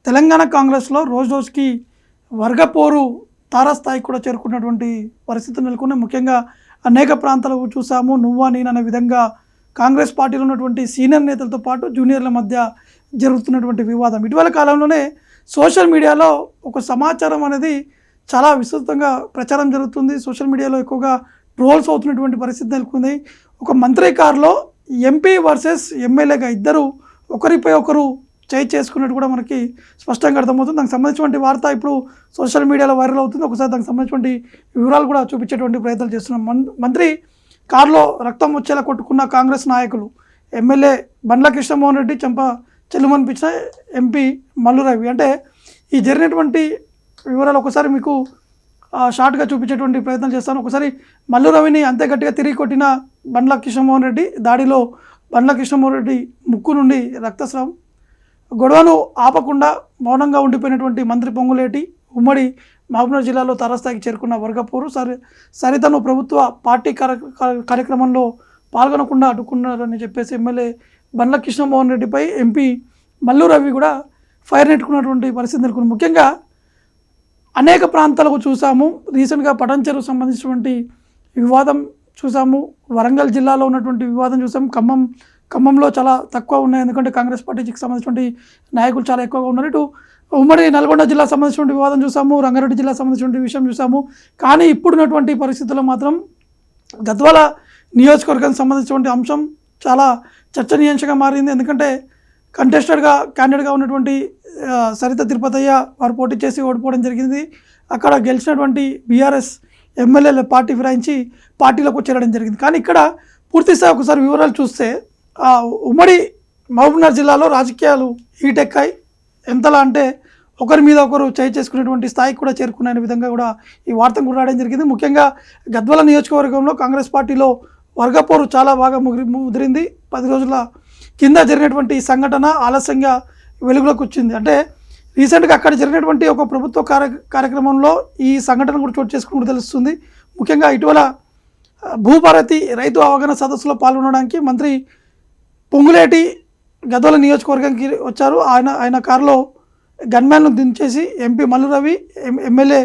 తెలంగాణ కాంగ్రెస్లో రోజు రోజుకి వర్గపోరు తారాస్థాయికి కూడా చేరుకున్నటువంటి పరిస్థితులు నెలకొన్నాయి. ముఖ్యంగా అనేక ప్రాంతాలు చూసాము. నువ్వా నేను అనే విధంగా కాంగ్రెస్ పార్టీలో ఉన్నటువంటి సీనియర్ నేతలతో పాటు జూనియర్ల మధ్య జరుగుతున్నటువంటి వివాదం. ఇటీవల కాలంలోనే సోషల్ మీడియాలో ఒక సమాచారం అనేది చాలా విస్తృతంగా ప్రచారం జరుగుతుంది. సోషల్ మీడియాలో ఎక్కువగా ట్రోల్స్ అవుతున్నటువంటి పరిస్థితి నెలకొంది. ఒక మంత్రి కారులో ఎంపీ వర్సెస్ ఎమ్మెల్యేగా ఇద్దరు ఒకరిపై ఒకరు చేసుకున్నట్టు కూడా మనకి స్పష్టంగా అర్థమవుతుంది. దానికి సంబంధించినటువంటి వార్త ఇప్పుడు సోషల్ మీడియాలో వైరల్ అవుతుంది. ఒకసారి దానికి సంబంధించినటువంటి వివరాలు కూడా చూపించేటువంటి ప్రయత్నాలు చేస్తున్నాం. మంత్రి కారులో రక్తం వచ్చేలా కొట్టుకున్న కాంగ్రెస్ నాయకులు ఎమ్మెల్యే బండ్ల కృష్ణమోహన్ రెడ్డి చెంప చెల్లుమనిపించిన ఎంపీ మల్లు రవి. అంటే ఈ జరిగినటువంటి వివరాలు ఒకసారి మీకు షార్ట్గా చూపించేటువంటి ప్రయత్నం చేస్తాను. ఒకసారి మల్లు రవిని అంతే గట్టిగా తిరిగి కొట్టిన బండ్ల కృష్ణమోహన్ రెడ్డి దాడిలో బండ్ల కృష్ణమోహన్ రెడ్డి ముక్కు నుండి రక్తస్రావం. గొడవను ఆపకుండా మౌనంగా ఉండిపోయినటువంటి మంత్రి పొంగులేటి ఉమ్మడి మహబూబ్నగర్ జిల్లాలో తారాస్థాయికి చేరుకున్న వర్గపోరు. సరితను ప్రభుత్వ పార్టీ కార్యక్రమంలో పాల్గొనకుండా అడ్డుకున్నారని చెప్పేసి ఎమ్మెల్యే బండ్ల కృష్ణమోహన్ రెడ్డిపై ఎంపీ మల్లు రవి కూడా ఫైర్ నెట్టుకున్నటువంటి పరిస్థితి నెలకొంది. ముఖ్యంగా అనేక ప్రాంతాలకు చూసాము. రీసెంట్గా పటంచెరుకు సంబంధించినటువంటి వివాదం చూసాము. వరంగల్ జిల్లాలో ఉన్నటువంటి వివాదం చూసాము. ఖమ్మంలో చాలా తక్కువ ఉన్నాయి, ఎందుకంటే కాంగ్రెస్ పార్టీకి సంబంధించినటువంటి నాయకులు చాలా ఎక్కువగా ఉన్నారు. ఇటు ఉమ్మడి నల్గొండ జిల్లాకు సంబంధించినటువంటి వివాదం చూసాము. రంగారెడ్డి జిల్లాకు సంబంధించినటువంటి విషయం చూసాము. కానీ ఇప్పుడున్నటువంటి పరిస్థితుల్లో మాత్రం గద్వాల నియోజకవర్గానికి సంబంధించినటువంటి అంశం చాలా చర్చనీయాంశంగా మారింది. ఎందుకంటే క్యాండిడేట్గా ఉన్నటువంటి సరిత తిరుపతయ్య వారు పోటీ చేసి ఓడిపోవడం జరిగింది. అక్కడ గెలిచినటువంటి బీఆర్ఎస్ ఎమ్మెల్యేల పార్టీ ఫిరాయించి పార్టీలోకి చేరడం జరిగింది. కానీ ఇక్కడ పూర్తిస్థాయి ఒకసారి వివరాలు చూస్తే ఉమ్మడి మహబూబ్నగర్ జిల్లాలో రాజకీయాలు హీటెక్కాయి. ఎంతలా అంటే ఒకరి మీద ఒకరు చేసుకునేటువంటి స్థాయికి కూడా చేరుకునే విధంగా కూడా ఈ వార్తను కూడా రావడం జరిగింది. ముఖ్యంగా గద్వాల నియోజకవర్గంలో కాంగ్రెస్ పార్టీలో వర్గపోరు చాలా బాగా ముదిరింది. 10 రోజుల కింద జరిగినటువంటి సంఘటన ఆలస్యంగా వెలుగులోకి వచ్చింది. అంటే రీసెంట్గా అక్కడ జరిగినటువంటి ఒక ప్రభుత్వ కార్యక్రమంలో ఈ సంఘటన కూడా చోటు చేసుకున్నట్టు తెలుస్తుంది. ముఖ్యంగా ఇటీవల భూభారతి రైతు అవగాహన సదస్సులో పాల్గొనడానికి మంత్రి పొంగులేటి గద్వాల నియోజకవర్గానికి వచ్చారు. ఆయన కారులో గన్మ్యాన్ను దించేసి ఎంపీ మల్లు రవి, ఎమ్మెల్యే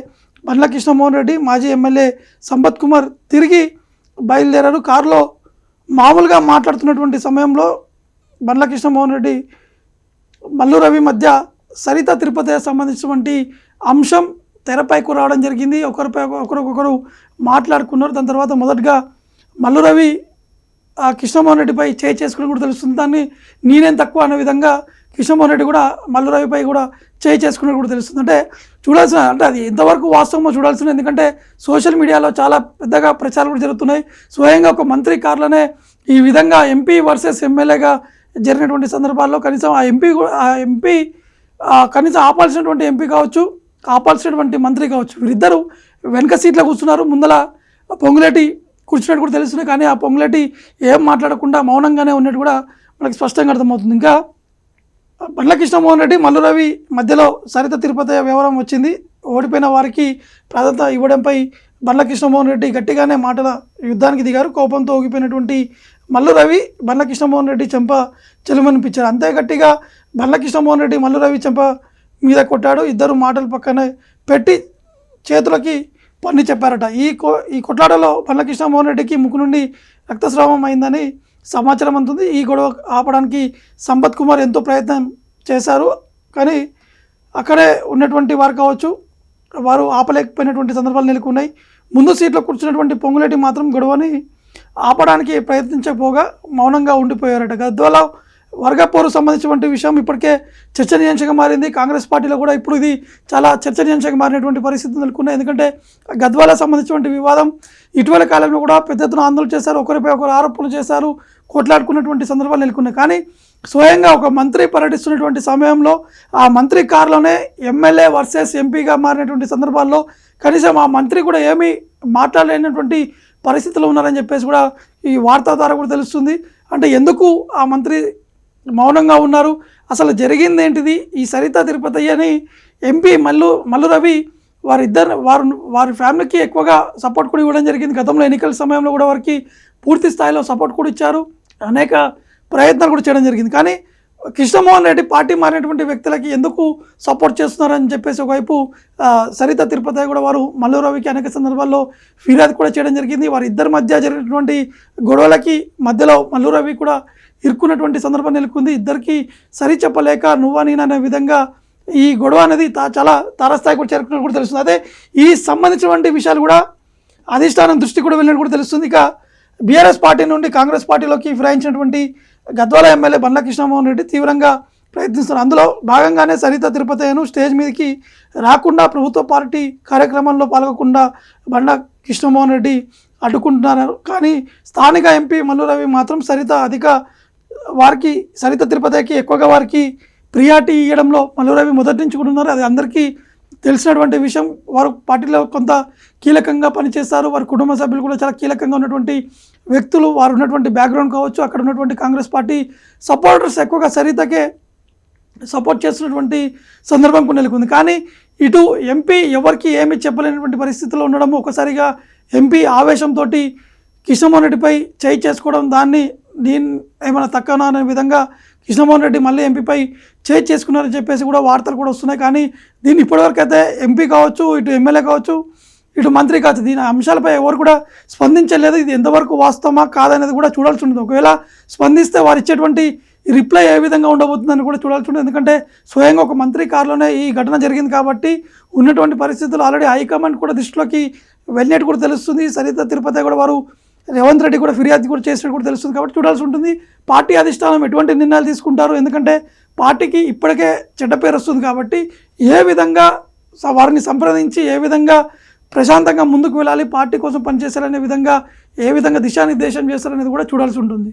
బండ్ల కృష్ణమోహన్ రెడ్డి, మాజీ ఎమ్మెల్యే సంపత్ కుమార్ తిరిగి బయలుదేరారు. కారులో మామూలుగా మాట్లాడుతున్నటువంటి సమయంలో బండ్ల కృష్ణమోహన్ రెడ్డి మల్లు రవి మధ్య సరిత తిరుపతి సంబంధించినటువంటి అంశం తెరపైకు రావడం జరిగింది. ఒకరికొకరు మాట్లాడుకున్నారు. దాని తర్వాత మొదటగా మల్లు రవి కృష్ణమోహన్ రెడ్డిపై చేసుకుని కూడా తెలుస్తుంది. దాన్ని నేనేం తక్కువ అనే విధంగా కృష్ణమోహన్ రెడ్డి కూడా మల్లు రవిపై కూడా చేసుకున్నట్టు కూడా తెలుస్తుంది. అంటే చూడాల్సిన, అంటే అది ఎంతవరకు వాస్తవమో చూడాల్సిన, ఎందుకంటే సోషల్ మీడియాలో చాలా పెద్దగా ప్రచారాలు కూడా జరుగుతున్నాయి. స్వయంగా ఒక మంత్రి కార్లోనే ఈ విధంగా ఎంపీ వర్సెస్ ఎమ్మెల్యేగా జరిగినటువంటి సందర్భాల్లో కనీసం ఆ ఎంపీ కనీసం ఆపాల్సినటువంటి ఎంపీ కావచ్చు, ఆపాల్సినటువంటి మంత్రి కావచ్చు, వీరిద్దరూ వెనక సీట్లో కూర్చున్నారు. ముందల పొంగులేటి కూర్చున్నట్టు కూడా తెలుస్తున్నాయి. కానీ ఆ పొంగులేటి ఏం మాట్లాడకుండా మౌనంగానే ఉన్నట్టు కూడా మనకి స్పష్టంగా అర్థమవుతుంది. ఇంకా బండ్ల కృష్ణమోహన్ రెడ్డి మల్లు రవి మధ్యలో సరిత తిరుపతి వ్యవహారం వచ్చింది. ఓడిపోయిన వారికి ప్రాధాన్యత ఇవ్వడంపై బండ్ల కృష్ణమోహన్ రెడ్డి గట్టిగానే మాటల యుద్ధానికి దిగారు. కోపంతో ఊగిపోయినటువంటి మల్లు రవి బండ్ల కృష్ణమోహన్ రెడ్డి చెంప చెలుమనిపించారు. అంతే గట్టిగా బండ్ల కృష్ణమోహన్ రెడ్డి మల్లు రవి చెంప మీద కొట్టాడు. ఇద్దరు మాటలు పక్కనే పెట్టి చేతులకి పన్ని చెప్పారట. ఈ కొట్లాటలో బండ్ల కృష్ణమోహన్ రెడ్డికి ముక్కు నుండి రక్తస్రావం అయిందని సమాచారం అందుతుంది. ఈ గొడవ ఆపడానికి సంపత్ కుమార్ ఎంతో ప్రయత్నం చేశారు. కానీ అక్కడే ఉన్నటువంటి వారు కావచ్చు, వారు ఆపలేకపోయినటువంటి సందర్భాలు నెలకొన్నాయి. ముందు సీట్లో కూర్చున్నటువంటి పొంగులేటి మాత్రం గొడవని ఆపడానికి ప్రయత్నించకపోగా మౌనంగా ఉండిపోయారట. గద్వాల వర్గపోరు సంబంధించినటువంటి విషయం ఇప్పటికే చర్చనీయాంశంగా మారింది. కాంగ్రెస్ పార్టీలో కూడా ఇప్పుడు ఇది చాలా చర్చనీయాంశంగా మారినటువంటి పరిస్థితులు నెలకొన్నాయి. ఎందుకంటే గద్వాల సంబంధించినటువంటి వివాదం ఇటీవల కాలంలో కూడా పెద్ద ఎత్తున ఆందోళన చేశారు, ఒకరిపై ఒకరు ఆరోపణలు చేశారు, కొట్లాడుకున్నటువంటి సందర్భాలు నెలకొన్నాయి. కానీ స్వయంగా ఒక మంత్రి పర్యటిస్తున్నటువంటి సమయంలో ఆ మంత్రి కారులోనే ఎమ్మెల్యే వర్సెస్ ఎంపీగా మారినటువంటి సందర్భాల్లో కనీసం ఆ మంత్రి కూడా ఏమీ మాట్లాడలేనటువంటి పరిస్థితులు ఉన్నారని చెప్పేసి కూడా ఈ వార్తా ద్వారా కూడా తెలుస్తుంది. అంటే ఎందుకు ఆ మంత్రి మౌనంగా ఉన్నారు, అసలు జరిగింది ఏంటిది? ఈ సరిత తిరుపతి అని ఎంపీ మల్లు రవి వారి ఫ్యామిలీకి ఎక్కువగా సపోర్ట్ కూడా ఇవ్వడం జరిగింది. గతంలో ఎన్నికల సమయంలో కూడా వారికి పూర్తి స్థాయిలో సపోర్ట్ కూడా ఇచ్చారు, అనేక ప్రయత్నాలు కూడా చేయడం జరిగింది. కానీ కృష్ణమోహన్ రెడ్డి పార్టీ మారినటువంటి వ్యక్తులకి ఎందుకు సపోర్ట్ చేస్తున్నారని చెప్పేసి ఒకవైపు సరిత తిరుపతి కూడా వారు మల్లు రవికి అనేక సందర్భాల్లో ఫిర్యాదు కూడా చేయడం జరిగింది. వారి ఇద్దరి మధ్య జరిగినటువంటి గొడవలకి మధ్యలో మల్లు రవి కూడా ఇరుక్కున్నటువంటి సందర్భం నెలకొంది. ఇద్దరికి సరి చెప్పలేక నువ్వా నేను అనే విధంగా ఈ గొడవ అనేది చాలా తారస్థాయి కూడా చేరుకున్నట్టు కూడా తెలుస్తుంది. అదే ఈ సంబంధించినటువంటి విషయాలు కూడా అధిష్టానం దృష్టి కూడా వెళ్ళినట్టు కూడా తెలుస్తుంది. ఇక బీఆర్ఎస్ పార్టీ నుండి కాంగ్రెస్ పార్టీలోకి ఫిరాయించినటువంటి గద్వాల ఎమ్మెల్యే బండ్ల కృష్ణమోహన్ రెడ్డి తీవ్రంగా ప్రయత్నిస్తున్నారు. అందులో భాగంగానే సరిత తిరుపతిను స్టేజ్ మీదకి రాకుండా ప్రభుత్వ పార్టీ కార్యక్రమంలో పాల్గొకుండా బండ్ల కృష్ణమోహన్ రెడ్డి అడ్డుకుంటున్నారు. కానీ స్థానిక ఎంపీ మల్లు రవి మాత్రం సరిత తిరుపతికి ఎక్కువగా వారికి ప్రియారిటీ ఇవ్వడంలో మల్లు రవి మొదటి నుంచి కూడా ఉన్నారు. అది అందరికీ తెలిసినటువంటి విషయం. వారు పార్టీలో కొంత కీలకంగా పనిచేస్తారు. వారి కుటుంబ సభ్యులు కూడా చాలా కీలకంగా ఉన్నటువంటి వ్యక్తులు. వారు ఉన్నటువంటి బ్యాక్గ్రౌండ్ కావచ్చు, అక్కడ ఉన్నటువంటి కాంగ్రెస్ పార్టీ సపోర్టర్స్ ఎక్కువగా సరితకే సపోర్ట్ చేస్తున్నటువంటి సందర్భం కూడా నెలకొంది. కానీ ఇటు ఎంపీ ఎవరికి ఏమీ చెప్పలేనటువంటి పరిస్థితుల్లో ఉండడము, ఒకసారిగా ఎంపీ ఆవేశంతో కృష్ణమోహన్ రెడ్డిపై చేయి చేసుకోవడం, దీన్ని ఏమైనా తక్కువనా అనే విధంగా కృష్ణమోహన్ రెడ్డి మళ్ళీ ఎంపీపై చేయి చేసుకున్నారని చెప్పేసి కూడా వార్తలు కూడా వస్తున్నాయి. కానీ దీన్ని ఇప్పటివరకు అయితే ఎంపీ కావచ్చు, ఇటు ఎమ్మెల్యే కావచ్చు, ఇటు మంత్రి కావచ్చు, దీని అంశాలపై ఎవరు కూడా స్పందించలేదు. ఇది ఎంతవరకు వాస్తవమా కాదనేది కూడా చూడాల్సి ఉంటుంది. ఒకవేళ స్పందిస్తే వారు ఇచ్చేటువంటి రిప్లై ఏ విధంగా ఉండబోతుందని కూడా చూడాల్సి ఉంటుంది. ఎందుకంటే స్వయంగా ఒక మంత్రి కారులోనే ఈ ఘటన జరిగింది కాబట్టి ఉన్నటువంటి పరిస్థితులు ఆల్రెడీ హైకమాండ్ కూడా దృష్టిలోకి వెళ్ళినట్టు కూడా తెలుస్తుంది. సరిత తిరుపతి కూడా వారు రేవంత్ రెడ్డి కూడా ఫిర్యాదు కూడా చేసినట్టు కూడా తెలుస్తుంది. కాబట్టి చూడాల్సి ఉంటుంది పార్టీ అధిష్టానం ఎటువంటి నిర్ణయాలు తీసుకుంటారు. ఎందుకంటే పార్టీకి ఇప్పటికే చెడ్డ పేరు వస్తుంది కాబట్టి ఏ విధంగా వారిని సంప్రదించి ఏ విధంగా ప్రశాంతంగా ముందుకు వెళ్ళాలి, పార్టీ కోసం పనిచేశారనే విధంగా ఏ విధంగా దిశానిర్దేశం చేస్తారనేది కూడా చూడాల్సి ఉంటుంది.